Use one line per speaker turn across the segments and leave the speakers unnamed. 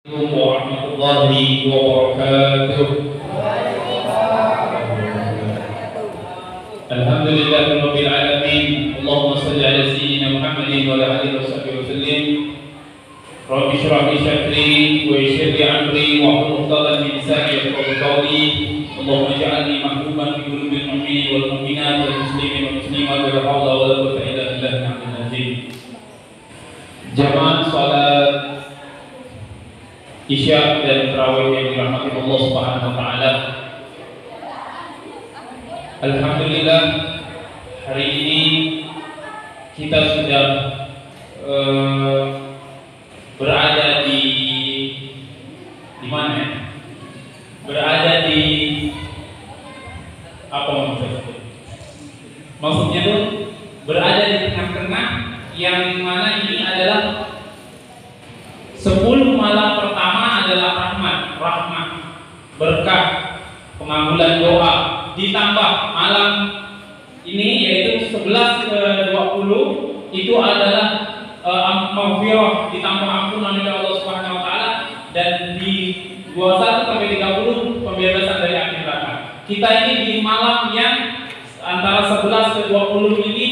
warahmatullahi wabarakatuh. Alhamdulillahirabbil alamin. Allahumma shalli ala sayyidina Muhammadin wa ala alihi washabbihi wasallim. Rabbi shrah li sadri wa yassir li amri wa hlul 'uqdatam min lisani yafqahu qawli. Allahumma ij'alni mahbuban fi qulubil mu'minin wal mu'minat wal muslimin wal muslimat wa la haula wa la quwwata illa billahil 'aliyyil azim. Jamaah salat Isya dan tarawih yang dirahmati Allah Subhanahu wa taala. Alhamdulillah, hari ini kita sudah berada di mana ya? Berada di apa maksudnya? Maksudnya tuh berada di tengah-tengah yang mana ini adalah 10 malam pertama adalah rahmat, berkah, pengabulan doa, ditambah malam ini yaitu 11 ke 20 itu adalah maghfirah, ditambah ampunan dari Allah Subhanahu wa taala, dan di 21 sampai 30 pembebasan dari api neraka. Kita ini di malam yang antara 11 ke 20 ini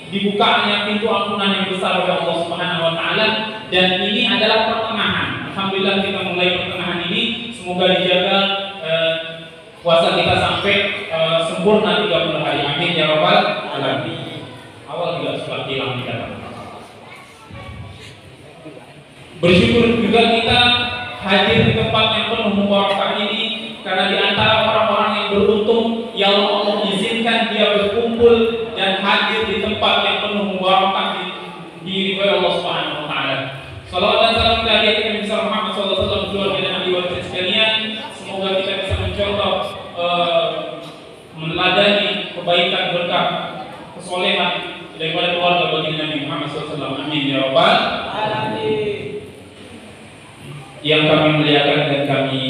dibukanya pintu ampunan yang besar oleh Allah Subhanahu wa taala, dan ini adalah pertengahan. Alhamdulillah kita mulai pertengahan ini, semoga dijaga puasa kita sampai sempurna 30 hari. Amin ya rabbal alamin. Awal juga surat hilang kita. Bersyukur juga kita hadir di tempat yang penuh mubarakah ini, karena di antara orang-orang yang beruntung yang Allah izinkan dia berkumpul dan hadir di tempat yang penuh mubarakah di Allah Subhanahu wa taala. Salawat dan salam kita hadirkan Nabi Muhammad sallallahu alaihi wasallam, keluarga dan ahli waris sekalian. Semoga kita bisa mencontoh meneladani kebaikan, berkah, kesolehan daripada keluarga baginda Nabi Muhammad sallallahu alaihi wasallam. Amin ya rabbal alamin. Yang kami muliakan dan kami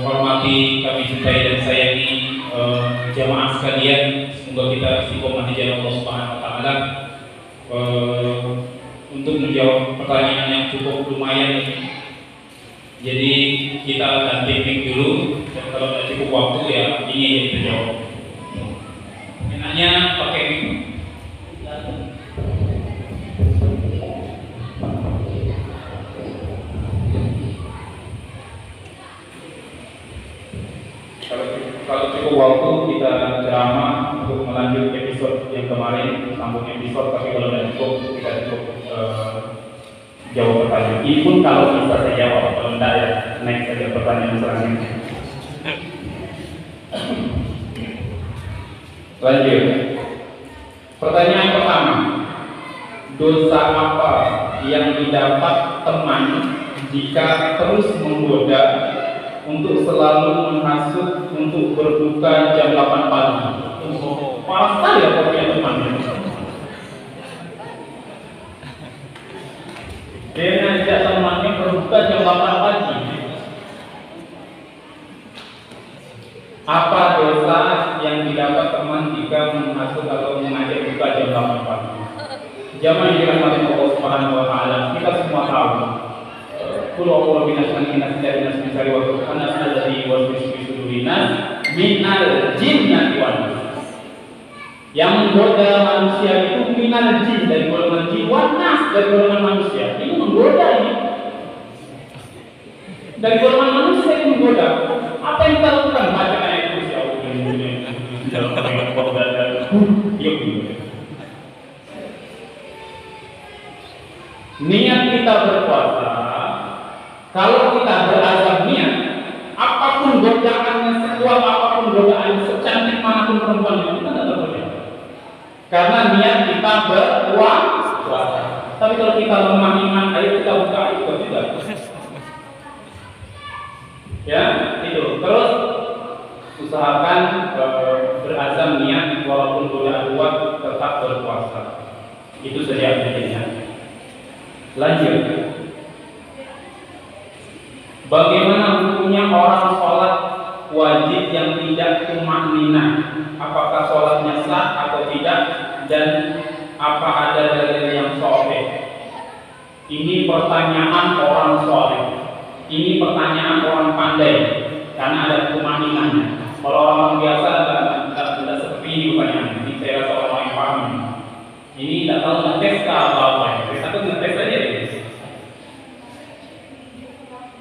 hormati, kami cintai dan sayangi jamaah sekalian, semoga kita istiqomah di jalan Allah Subhanahu wa taala. Untuk menjawab pertanyaan yang cukup lumayan ini, jadi kita ganti mic dulu, dan kalau tidak cukup waktu ya ini yang kita jawab. Enaknya pakai mic. Kalau cukup waktu kita ceramah untuk melanjut episode yang kemarin, sambung episode. Tapi kalau tidak cukup kita cukup jawab pertanyaan. Ini pun kalau bisa saya jawab, kalau tidak ya next saja pertanyaan selanjutnya. Lanjut. Pertanyaan pertama, dosa apa yang didapat teman jika terus menggoda untuk selalu menghasut untuk berbuka jam 8 pagi? Parah sekali ya punya temannya. Dia ngajak temannya berbuka jam 8 pagi. Apa dosa yang didapat teman jika menghasut atau mengajak buka jam 8 pagi? Jamaah yang dirahmati Allah Subhanahu wa taala, kita semua tahu Qul a'udzu birabbin nas min syarri waswasil minal jinnati wan nas. Yang menggoda manusia itu minal jin, dari golongan jin, wan nas, dari golongan manusia. Itu menggoda ini. Dari golongan manusia itu menggoda. Apa yang kita lakukan? Baca ayat kursi niat kita berpuasa. Kalau kita berazam niat, apapun godaannya, sekuat apapun godaannya, secantik manapun perempuan itu, kita tidak tergoda. Karena niat kita berpuasa. Tapi kalau kita lemah iman, ayo kita buka, itu tidak. Ya, itu. Terus usahakan berazam niat, walaupun godaan kuat, tetap berpuasa. Itu saja intinya. Lanjut. Bagaimana hukumnya orang sholat wajib yang tidak tumakninah? Apakah sholatnya sah atau tidak? Dan apa ada dalil yang sahih? Ini pertanyaan orang soleh. Ini pertanyaan orang pandai karena ada tumaninahnya. Kalau orang biasa tidak seperti ini pertanyaannya. Ini saya rasa orang yang paham. Ini tidak tahu ngetes ke apa-apa. Saya takut ngetes saja deh.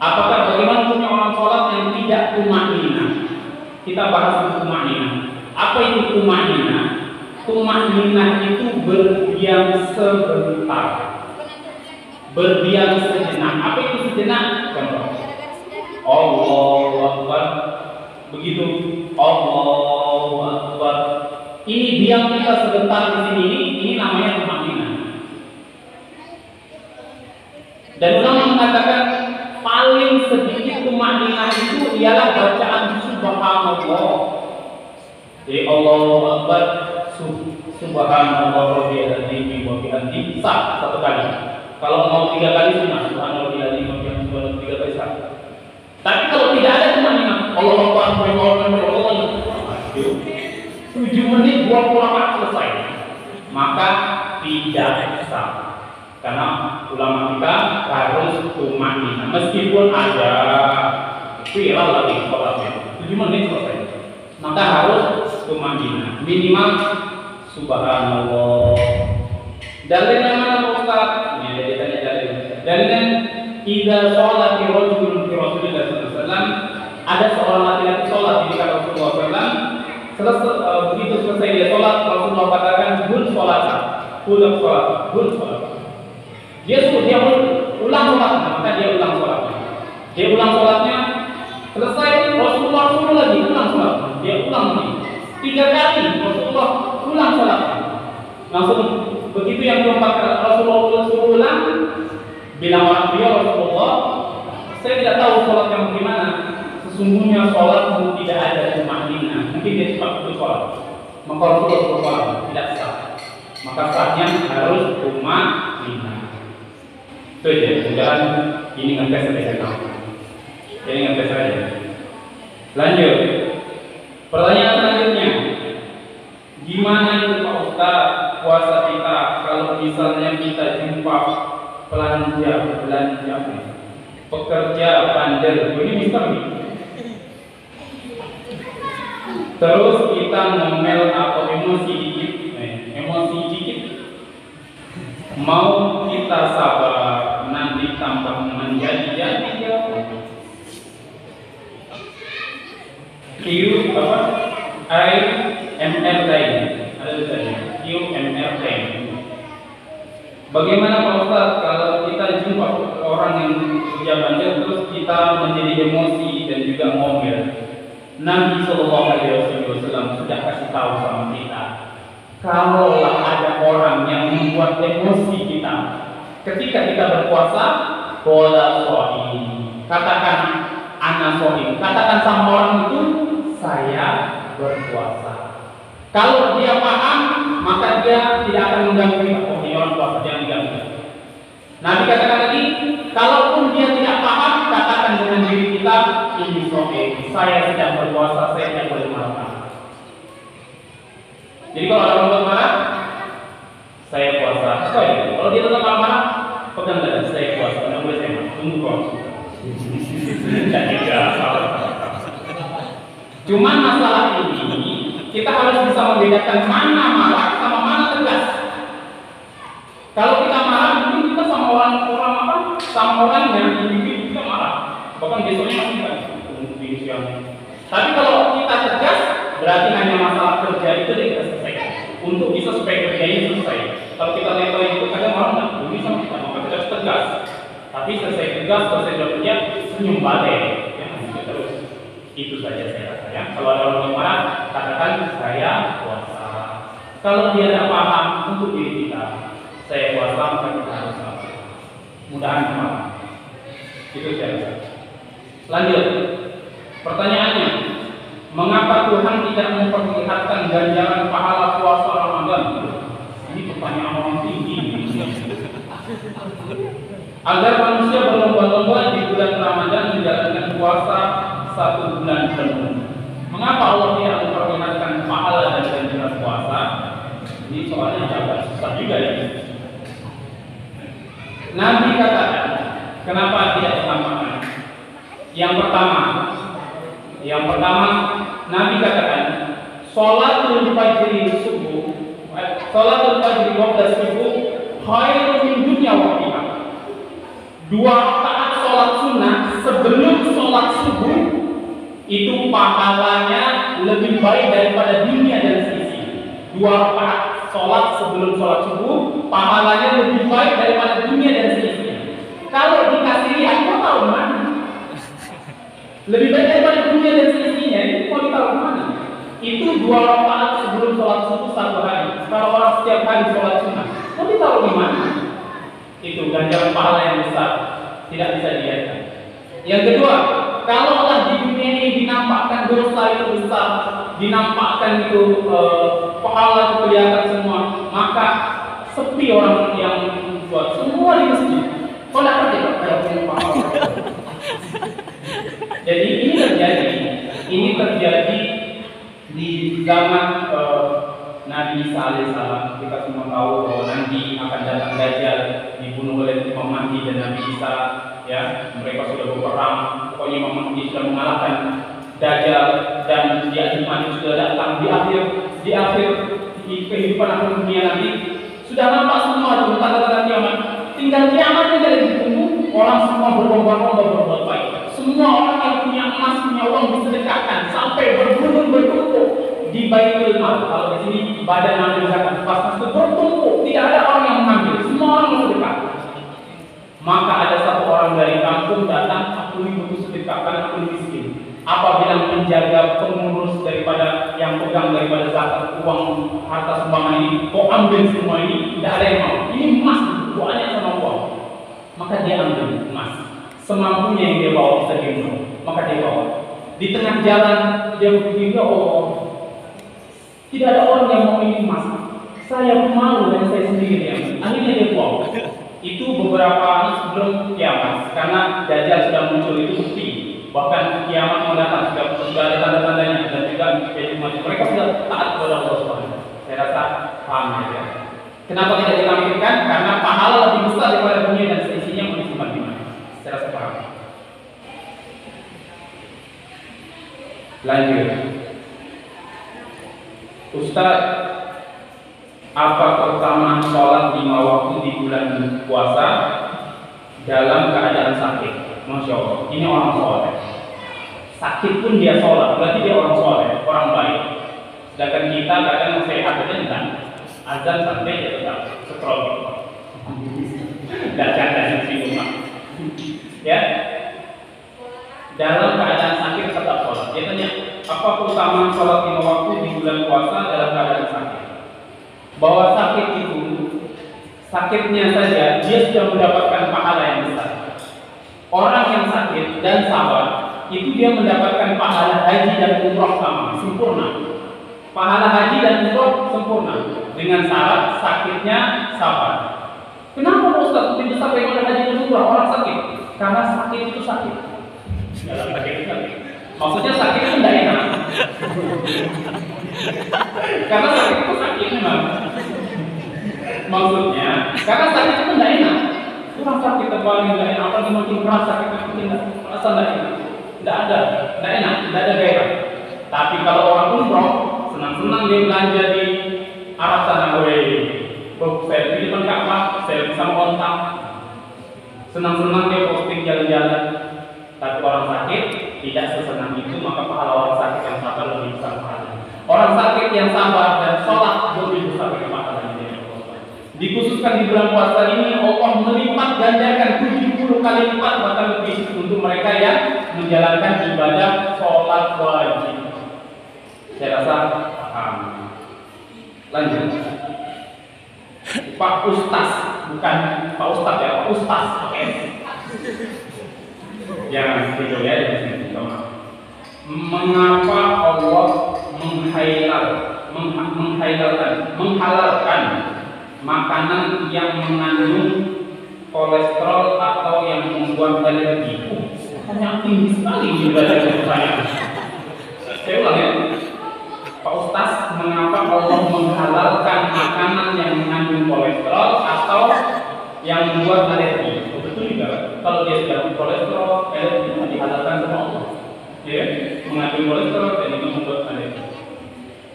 Apakah bagaimana punya orang sholat yang tidak tumaninah? Kita bahas tentang tumaninah. Apa itu tumaninah? Tumaninah itu berdiam sebentar, berdiam sejenak. Apa itu sejenak? Contoh, Allahu Akbar. Begitu, Allahu Akbar. Ini diam kita sebentar di sini. Ini namanya tumaninah. Dan ulama mengatakan paling sedikit tumaninah itu ialah bacaan subhanallah. Jadi Allahu Akbar, subhanallah rabbiyal azim wa bihamdihi satu kali. Kalau mau 3 kali sunnah, subhanallah rabbiyal azim wa bihamdihi 3 kali sah. Tapi kalau tidak ada tumaninah, Allahu Akbar, Allahu Akbar, 7 menit 20 rakaat selesai, maka tidak sah. Karena ulama kita harus tumaninah, meskipun ada viral lagi sholatnya 7 menit selesai, maka harus tumaninah minimal subhanallah. Dalilnya mana Ustaz? Ini ada ditanya dalil. Dalilnya idza sholati rajulun fi Rasulillah sallallahu alaihi wasallam, ada seorang laki-laki sholat di dekat Rasulullah sallallahu alaihi wasallam. Begitu selesai dia sholat, Rasulullah katakan bul sholat, ulang sholat, bul sholat. Dia ulang sholatnya, maka dia ulang sholatnya. Dia ulang sholatnya, selesai Rasulullah suruh lagi ulang sholatnya. Dia ulang lagi 3 kali, Rasulullah ulang sholatnya. Langsung begitu yang keempat Rasulullah suruh ulang, bilang orang dia Rasulullah, saya tidak tahu sholat yang bagaimana. Sesungguhnya sholatmu tidak ada tumaninah. Mungkin dia cepat putus sholat, maka Rasulullah suruh sholat tidak sah. Maka sahnya harus tumaninah. Itu aja, mudah-mudahan ini ngetes saja. Ini ngetes saja. Lanjut. Pertanyaan selanjutnya, gimana itu Pak Ustaz puasa kita kalau misalnya kita jumpa belanja pekerja bandel, ini misteri. Terus kita ngomel atau emosi dikit, mau kita sabar nanti tambah menjadi QMR lain ada tulisannya QMR lain. Bagaimana Pak Ustaz kalau kita jumpa orang yang kerja bandel terus kita menjadi emosi dan juga ngomel? Nabi Shallallahu Alaihi Wasallam sudah kasih tahu sama kita, kalaulah ada orang yang membuat emosi kita ketika kita berpuasa, bola sohim, katakan anak sohim, katakan sama orang itu saya berpuasa. Kalau dia paham, maka dia tidak akan mengganggu kita. Oh, ini orang puasa, jangan diganggu. Nabi katakan lagi, kalaupun dia tidak paham, katakan dengan diri kita, ini sohim, saya sedang berpuasa, saya tidak boleh marah. Jadi kalau ada orang marah, saya puasa. Kalau dia tetap marah, pegang dada, saya puasa. Tidak boleh saya marah. Tunggu kok. Tidak salah. Cuman masalah ini kita harus bisa membedakan mana marah sama mana tegas. Kalau kita marah, mungkin kita sama orang apa? Sama orang yang individu kita marah. Bahkan besoknya masih kan. Tapi kalau kita tegas, berarti hanya masalah kerja itu kita selesaikan. Untuk bisa supaya kerjanya selesai. Kalau kita level itu kadang orang nggak peduli sama kita, maka kita harus tegas. Tapi selesai tegas, selesai kerja, senyum badai. Ya, terus. Itu saja saya rasa ya. Kalau ada orang yang marah, katakan saya puasa. Kalau dia tidak paham untuk diri kita, saya puasa maka kita harus sabar. Mudahan paham. Itu saya rasa. Lanjut. Pertanyaannya, mengapa Tuhan tidak memperlihatkan ganjaran pahala puasa Ramadan? Ini pertanyaan orang tinggi. Agar manusia berlomba-lomba di bulan Ramadan menjalankan puasa 1 bulan penuh. Mengapa Allah tidak memperlihatkan pahala dan ganjaran puasa? Ini soalnya agak susah juga ya. Nabi katakan, kenapa tidak ditambahkan? Yang pertama Nabi katakan sholatul fajri qabla subuh khairun min dunya wa fiha. 2 rakaat sholat sunnah sebelum sholat subuh itu pahalanya lebih baik daripada dunia dan seisinya. 2 rakaat sholat sebelum sholat subuh pahalanya lebih baik daripada dunia dan seisinya. Kalau dikasih lihat, kau tahu mana? Lebih baik daripada dunia dan seisinya, itu mau ditaruh mana? Itu 2 rakaat sebelum sholat subuh 1 hari. Kalau orang setiap hari sholat sunnah, mau ditaruh di mana? Itu ganjaran pahala yang besar, tidak bisa dilihat. Yang kedua, kalau Allah di dunia ini dinampakkan dosa itu besar, dinampakkan itu pahala itu kelihatan semua, maka sepi orang yang buat semua di masjid. Kau dapat ya punya pahala. Jadi ini terjadi di zaman Nabi Isa alaihissalam. Kita semua tahu bahwa nanti akan datang Dajjal, dibunuh oleh Imam Mahdi dan Nabi Isa. Ya, mereka sudah berperang. Pokoknya Imam Mahdi sudah mengalahkan Dajjal dan dia Mahdi sudah datang di akhir kehidupan akhir dunia nanti. Sudah nampak semua tanda-tanda kiamat. Tinggal kiamatnya jadi ditunggu. Orang semua berlomba-lomba berbuat baik. Semua orang yang punya emas, punya uang disedekahkan sampai bertumpuk di Baitul Mal. Kalau di sini badan ambil zakat pas itu bertumpuk, tidak ada orang yang mengambil, semua orang bersedekah. Maka ada satu orang dari kampung datang, aku ini butuh sedekahkan, aku ini miskin. Apabila menjaga pengurus daripada yang pegang daripada zakat uang harta sumbangan ini, kau ambil semua ini, tidak ada yang mau. Ini emas, banyak sama uang. Maka dia ambil emas, semampunya yang dia bawa bisa diambil, maka dia bawa. Di tengah jalan dia berpikir, oh, tidak ada orang yang mau ini emas. Saya malu dan saya sendiri yang akhirnya dia buang. Itu beberapa hari sebelum kiamat, karena Dajjal sudah muncul itu bukti. Bahkan kiamat mau datang sudah ada tanda-tandanya dan juga mereka sudah taat kepada Allah Subhanahu. Saya rasa paham ya. Kenapa tidak ditampilkan? Karena pahala lebih besar daripada dunia dan seisinya mau disimpan di mana? Saya rasa paham. Lanjut. Ustaz, apa keutamaan sholat 5 waktu di bulan puasa dalam keadaan sakit? Masya Allah, ini orang soleh. Sakit pun dia sholat, berarti dia orang soleh, orang baik. Sedangkan kita kadang sehat aja enggak. Azan sampai dia tetap scroll. Tidak canda di rumah. Ya. Dalam keadaan sakit tetap sholat. Dia tanya, apa keutamaan sholat 5 waktu di bulan puasa dalam keadaan sakit? Bahwa sakit itu, sakitnya saja dia sudah mendapatkan pahala yang besar. Orang yang sakit dan sabar itu dia mendapatkan pahala haji dan umroh sama, sempurna. Pahala haji dan umroh sempurna dengan syarat sakitnya sabar. Kenapa Ustaz lebih besar daripada haji dan umroh orang sakit? Karena sakit itu sakit. Dalam sakit. Maksudnya sakit itu tidak enak. Karena sakit itu sakit memang. Maksudnya, karena sakit itu tidak enak. Kurang sakit terbalik tidak enak. Apalagi makin keras sakitnya makin merasa tidak enak. Tidak enak, tidak ada gairah. Tapi kalau orang umroh, senang-senang dia belanja di Arab sana, selfie di depan Ka'bah, selfie sama ontak. Senang-senang dia posting jalan-jalan. Tapi orang sakit tidak sesenang itu, maka pahala orang sakit yang sabar lebih besar pahalanya. Orang sakit yang sabar dan sholat lebih besar dari pahalanya. Dikhususkan di bulan puasa ini Allah melipat gandakan 70 kali lipat bahkan lebih untuk mereka yang menjalankan ibadah sholat wajib. Saya rasa paham. Lanjut. Pak Ustaz, bukan Pak Ustaz ya, Pak Ustaz. Oke. Jangan gitu ya di sini. Mengapa Allah menghalalkan makanan yang mengandung kolesterol atau yang membuat alergi? Hanya tinggi sekali ibadah saya. Saya ulang ya. Pak Ustaz, mengapa Allah menghalalkan makanan yang mengandung kolesterol atau yang membuat alergi? Betul juga. Kalau dia sudah kolesterol, alergi dihalalkan mengandung kolesterol dan itu membuat alergi.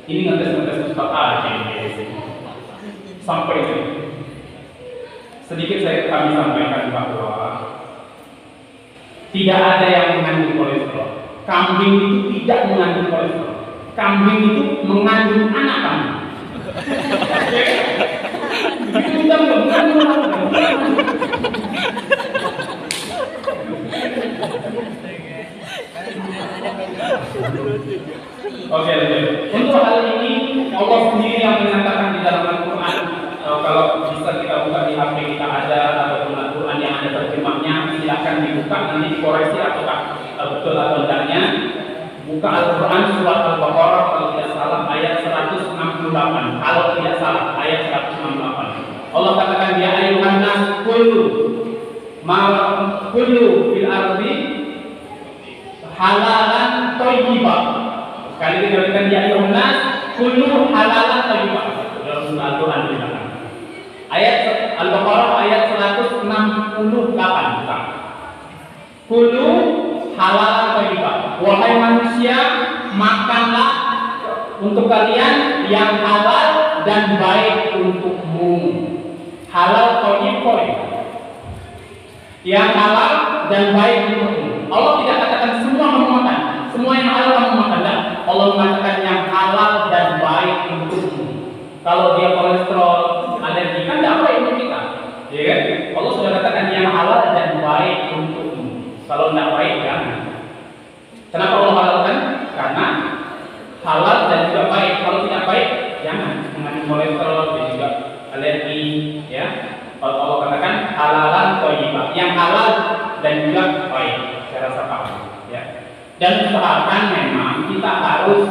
Ini ngetes Ustaz aja sampai ini. Sedikit kami sampaikan bahwa tidak ada yang mengandung kolesterol. Kambing itu tidak mengandung kolesterol. Kambing itu mengandung anak kambing. Itu udah mengandung. Oke. Untuk hal ini Allah sendiri yang menyatakan di dalam Al-Quran. Kalau bisa kita buka di HP kita ada ataupun Al-Quran yang ada terjemahnya, silakan dibuka nanti dikoreksi apakah betul atau tidaknya. Buka Al-Quran surat Al-Baqarah kalau tidak salah ayat 168. Kalau tidak salah ayat 168. Allah katakan ya ayyuhan nas kullu fil ardi halalan thayyibah. Sekali lagi dikatakan ya ayyuhan nas kullu halalan thayyibah. Dalam Al-Quran ini. Ayat Al-Baqarah ayat 168. Kullu halalan thayyibah. Wahai manusia, makanlah untuk kalian yang halal dan baik untukmu. Halal thayyib. Yang halal dan baik untukmu. Allah tidak katakan semua kamu makan, semua yang halal kamu makan. Dan Allah mengatakan yang halal dan baik untukmu. Kalau dia kolesterol, alergi kan tidak baik untuk kita, ya kan? Allah sudah katakan yang halal dan baik untukmu. Kalau tidak baik jangan. Kenapa Allah halalkan? Karena halal dan juga baik. Kalau tidak baik jangan. Mengandung kolesterol dan juga alergi, ya. Kalau Allah katakan halalan thayyibah, yang halal dan juga baik. Saya rasa paham, ya. Dan usahakan memang kita harus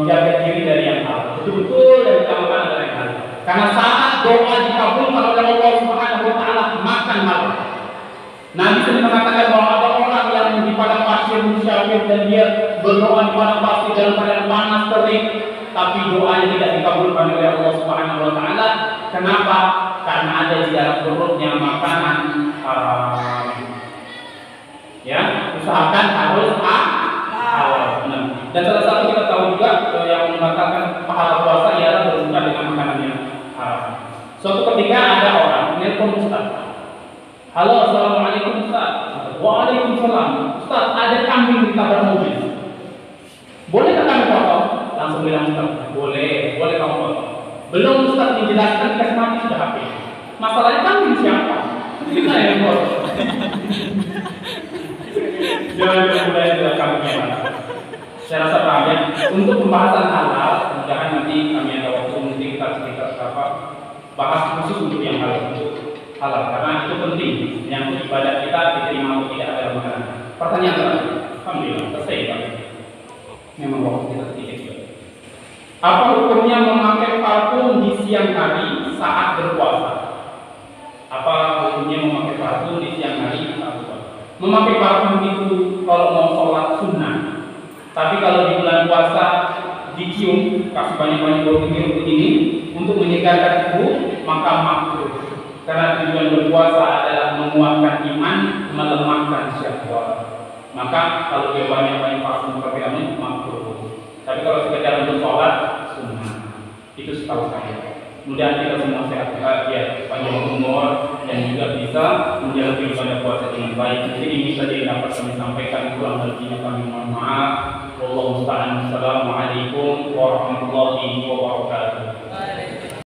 jaga diri dari yang halal. Betul-betul dari utamakan adalah yang halal. Karena saat doa dikabulkan oleh Allah Subhanahu wa taala makan halal. Nabi sendiri mengatakan bahwa ada orang yang di padang pasir musyafir dan dia berdoa di padang pasir dalam keadaan panas terik, tapi doanya tidak dikabulkan oleh Allah Subhanahu wa taala. Kenapa? Karena ada di dalam perutnya makanan haram. Ya, usahakan harus halal. Dan salah satu kita tahu juga yang membatalkan pahala puasa ialah berbuka dengan makanan yang haram. Suatu ketika ada orang menelpon Ustaz. Halo, assalamualaikum Ustaz. Waalaikumsalam. Ustaz, ada kambing di tabrak mobil. Boleh kami potong? Langsung bilang Ustaz, boleh kamu potong. Belum Ustaz menjelaskan kasih mati sudah habis. Masalahnya kambing siapa? Kita yang potong. Jangan mulai dari kambing. Saya rasa paham ya. Untuk pembahasan halal, mudah-mudahan nanti kami ada waktu nanti kita bahas khusus untuk yang halal. Karena itu penting. Yang ibadah kita diterima atau tidak dalam makanan. Pertanyaan terakhir. Alhamdulillah selesai Pak. Memang waktu kita sedikit. Apa hukumnya memakai parfum di siang hari saat berpuasa? Apa hukumnya memakai parfum di siang hari saat berpuasa? Memakai parfum itu kalau mau sholat sunnah. Tapi kalau di bulan puasa dicium, kasih banyak-banyak bau ini untuk menyegarkan tubuh, maka makruh. Karena tujuan berpuasa adalah menguatkan iman, melemahkan syahwat. Maka kalau dia banyak-banyak parfum pakai makruh. Tapi kalau sekedar untuk sholat, sunnah. Itu setahu saya. Mudah kita semua sehat ya, panjang umur dan juga bisa menjalani ibadah puasa dengan baik. Jadi ini saja yang dapat kami sampaikan. Kurang lebihnya kami mohon maaf. Wallahu a'lam. Assalamualaikum warahmatullahi wabarakatuh.